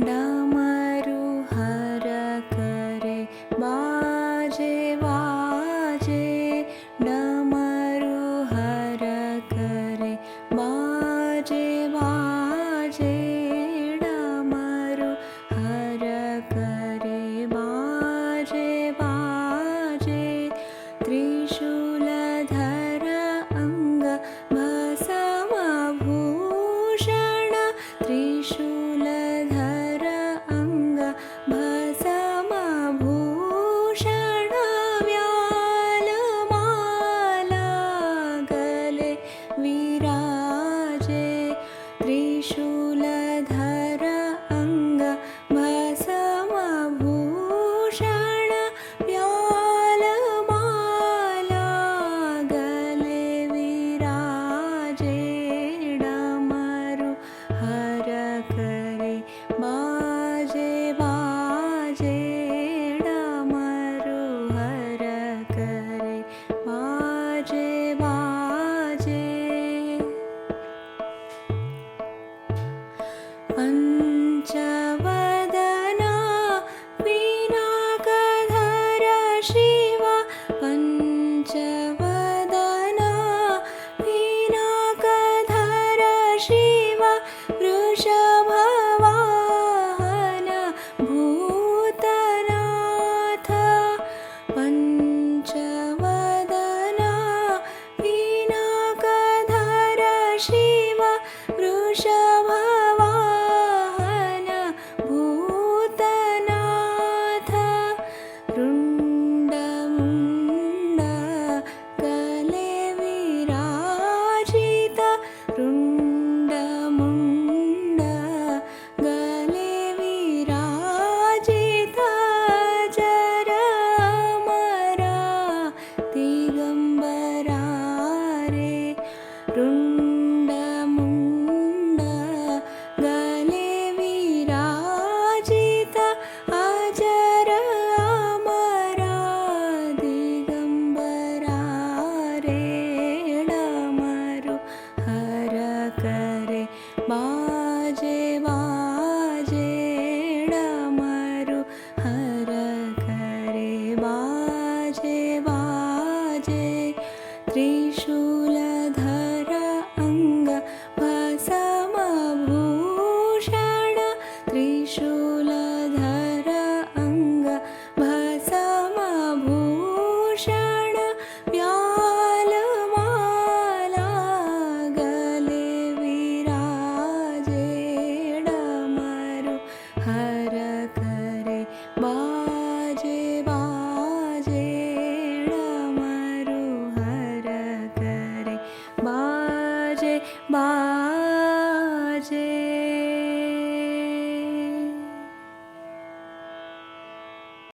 डमरू हर करे बाजे बाजे, डमरू हर करे बाजे बाजे, डमरू हर करे बाजे बाजे। त्रिशूलधर अंग भस्मभूषण, त्रिशूलधर अंग भस्मभूषण, व्यालमाला गले विराजे। त्रिशूलधर अंग भस्मभूषण, व्यालमाला गले विराजे। डमरू हर करे बाजे बाजे, डमरू हर करे बाजे बाजे। पंचवदना पिनाकधर शिव, पंचवदना पिनाकधर शिव, वृषभवाहन भूतनाथ। पंचवदना पिनाकधर शिव, वृषभवाहन भूतनाथ। रुण्डमुण्ड गले विराजित, रुण्डमुण्ड गले विराजित, अजरामरा दिगंबरा रे। रुण्डमुण्ड गले विराजित, अजरामरा दिगंबरा रे। डमरू हर करे बाजे बाजे, डमरू हर करे बाजे बाजे। त्रिशूलधर अंग भस्मभूषण, त्रिशूलधर अंग भस्मभूषण, व्यालमाला गले विराजे। डमरू हर करे बाजे बाजे, डमरू हर करे बाजे बाजे।